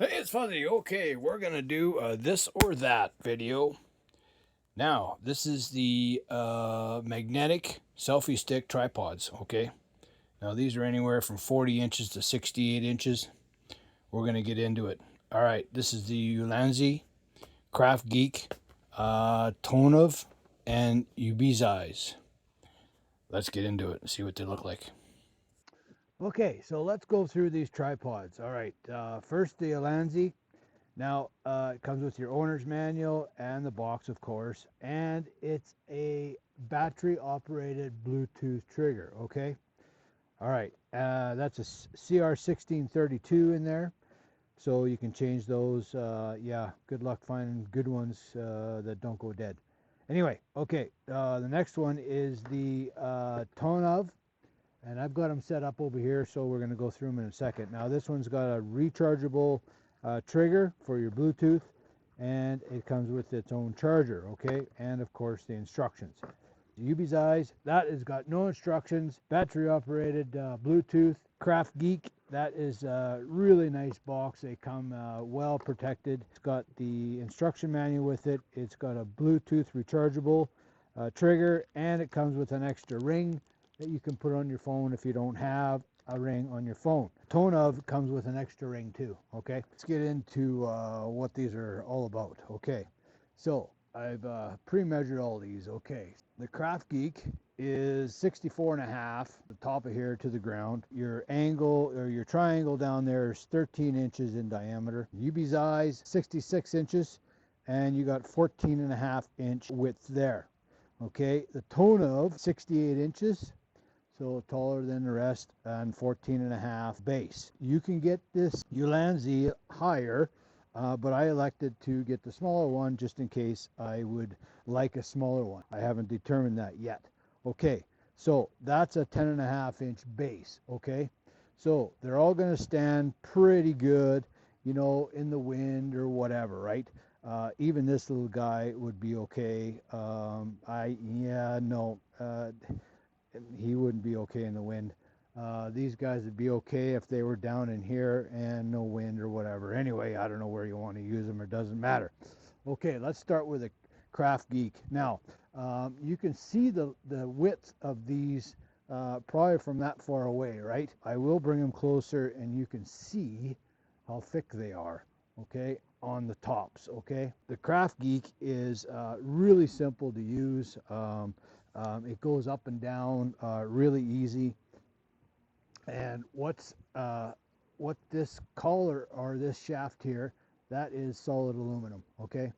Hey, it's Fuzzy. Okay, we're gonna do a this or that video. Now, this is the magnetic selfie stick tripods. Okay, now these are anywhere from 40 inches to 68 inches. We're gonna get into it. All right, this is the Yulan Craft Geek, Tonov, and Ubi's Eyes. Let's get into it and see what they look like. Okay, so let's go through these tripods. All right, first the Alanzi. Now, it comes with your owner's manual and the box, of course, and it's a battery-operated Bluetooth trigger, okay? All right, that's a CR1632 in there, so you can change those. Yeah, good luck finding good ones that don't go dead. Anyway, okay, the next one is the Tonov, and I've got them set up over here, so we're going to go through them in a second. Now, this one's got a rechargeable trigger for your Bluetooth, and it comes with its own charger, okay, and of course the instructions. Yubi's Eyes, that has got no instructions, battery operated Bluetooth. Craft Geek, that is a really nice box. They come well protected. It's got the instruction manual with it. It's got a Bluetooth rechargeable trigger, and it comes with an extra ring that you can put on your phone if you don't have a ring on your phone. Tone of comes with an extra ring too. Okay, let's get into what these are all about. Okay, so I've pre-measured all these. Okay, the Craft Geek is 64 and a half, the top of here to the ground. Your angle or your triangle down there is 13 inches in diameter. Yubi's Eyes 66 inches, and you got 14 and a half inch width there. Okay, the Tone of 68 inches, so taller than the rest, and 14 and a half base. You can get this Ulanzi higher, but I elected to get the smaller one just in case I would like a smaller one. I haven't determined that yet. Okay, so that's a 10 and a half inch base. Okay, so they're all going to stand pretty good, you know, in the wind or whatever, right? Even this little guy would be okay. He wouldn't be okay in the wind. These guys would be okay if they were down in here and no wind or whatever. Anyway, I don't know where you want to use them, it doesn't matter. Okay, let's start with a Craft Geek. Now, you can see the width of these probably from that far away, right? I will bring them closer and you can see how thick they are, okay, on the tops, okay? The Craft Geek is really simple to use. It goes up and down really easy. And what this collar or this shaft here, that is solid aluminum, okay?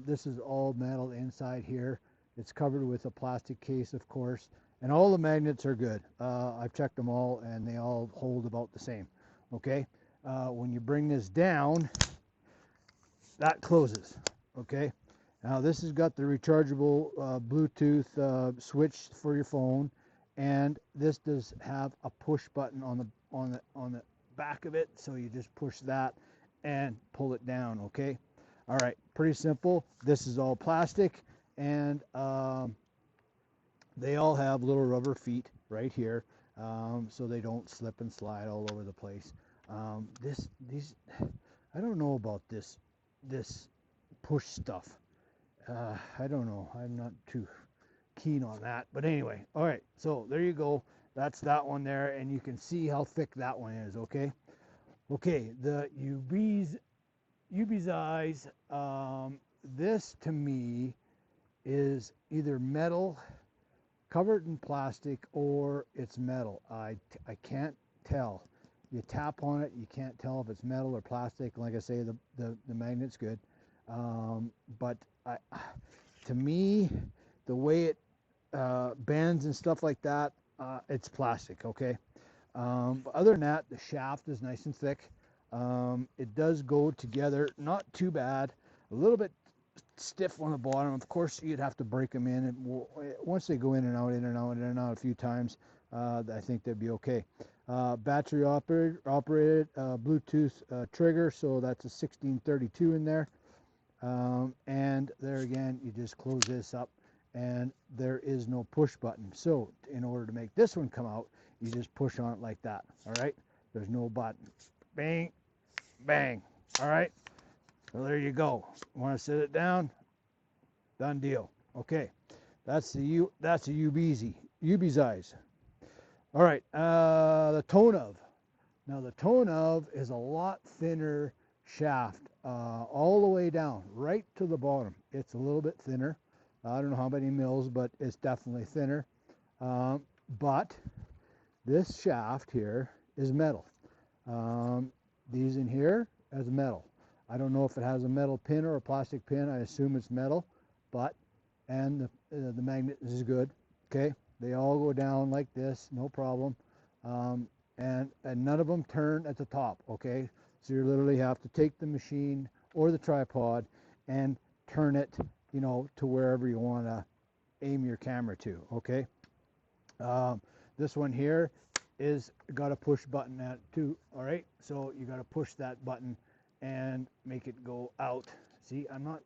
This is all metal inside here. It's covered with a plastic case, of course, and all the magnets are good. I've checked them all, and they all hold about the same, okay? When you bring this down, that closes, okay? Now this has got the rechargeable Bluetooth switch for your phone, and this does have a push button on the back of it, so you just push that and pull it down. Okay, all right, pretty simple. This is all plastic, and they all have little rubber feet right here, so they don't slip and slide all over the place. These I don't know about this push stuff. I don't know. I'm not too keen on that. But anyway, all right. So there you go. That's that one there, and you can see how thick that one is. Okay. Okay. The Yubi's Eyes. This to me is either metal covered in plastic or it's metal. I can't tell. You tap on it, you can't tell if it's metal or plastic. Like I say, the magnet's good. But to me, the way it bends and stuff like that, it's plastic, okay? But other than that, the shaft is nice and thick. It does go together, not too bad. A little bit stiff on the bottom. Of course, you'd have to break them in. And once they go in and out, in and out, in and out a few times, I think they'd be okay. Battery operated Bluetooth trigger, so that's a 1632 in there. And there again, you just close this up, and there is no push button. So in order to make this one come out, you just push on it like that. All right, there's no button. Bang, bang. All right, so there you go. Want to set it down? Done deal. Okay, that's the UB's eyes. All right, the tone of. Now the tone of is a lot thinner shaft all the way down, right to the bottom. It's a little bit thinner. I don't know how many mils, but it's definitely thinner. But this shaft here is metal. These in here has metal. I don't know if it has a metal pin or a plastic pin. I assume it's metal, but and the magnet is good. Okay, they all go down like this, no problem. And none of them turn at the top. Okay, so you literally have to take the machine or the tripod and turn it, you know, to wherever you want to aim your camera to. Okay. This one here is got a push button at too. All right, so you got to push that button and make it go out. See, I'm not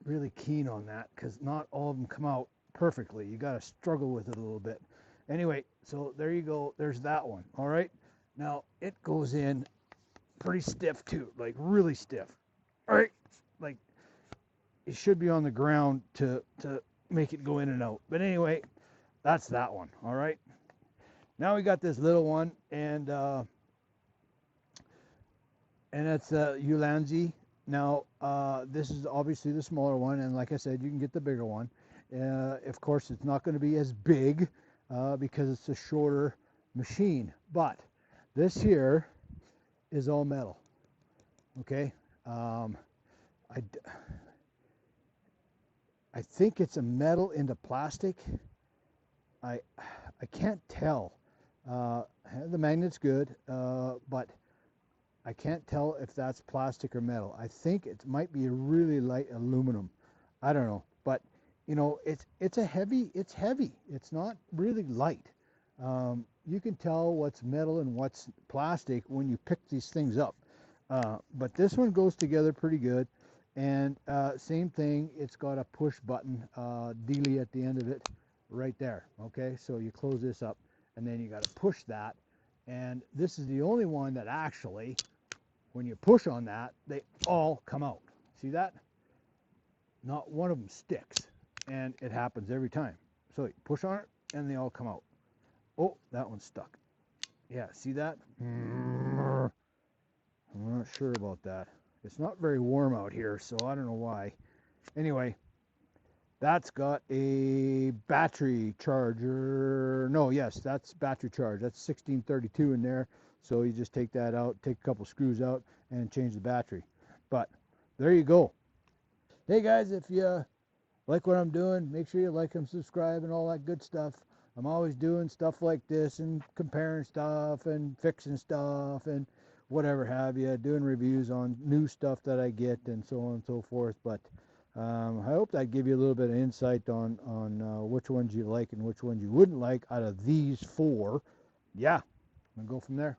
really keen on that because not all of them come out perfectly. You got to struggle with it a little bit. Anyway, so there you go. There's that one. All right, now it goes in pretty stiff too, like really stiff. All right, like it should be on the ground to make it go in and out. But anyway, that's that one. All right. Now we got this little one, and it's Yulan. Now this is obviously the smaller one, and like I said, you can get the bigger one. Of course, it's not going to be as big because it's a shorter machine. But this here is all metal. Okay, I think it's a metal into plastic. I can't tell. The magnet's good, but I can't tell if that's plastic or metal. I think it might be a really light aluminum. I don't know, but you know, it's heavy. It's not really light. You can tell what's metal and what's plastic when you pick these things up. But this one goes together pretty good. And same thing, it's got a push button dealie at the end of it right there. Okay, so you close this up and then you got to push that. And this is the only one that actually, when you push on that, they all come out. See that? Not one of them sticks. And it happens every time. So you push on it and they all come out. Oh, that one's stuck. Yeah, see that? I'm not sure about that. It's not very warm out here, so I don't know why. Anyway, that's got a battery charger. No, yes, that's battery charge. That's 1632 in there. So you just take that out, take a couple screws out, and change the battery. But there you go. Hey guys, if you like what I'm doing, make sure you like and subscribe and all that good stuff. I'm always doing stuff like this and comparing stuff and fixing stuff and whatever have you, doing reviews on new stuff that I get and so on and so forth. But I hope that give you a little bit of insight on which ones you like and which ones you wouldn't like out of these four. Yeah, I'm gonna go from there.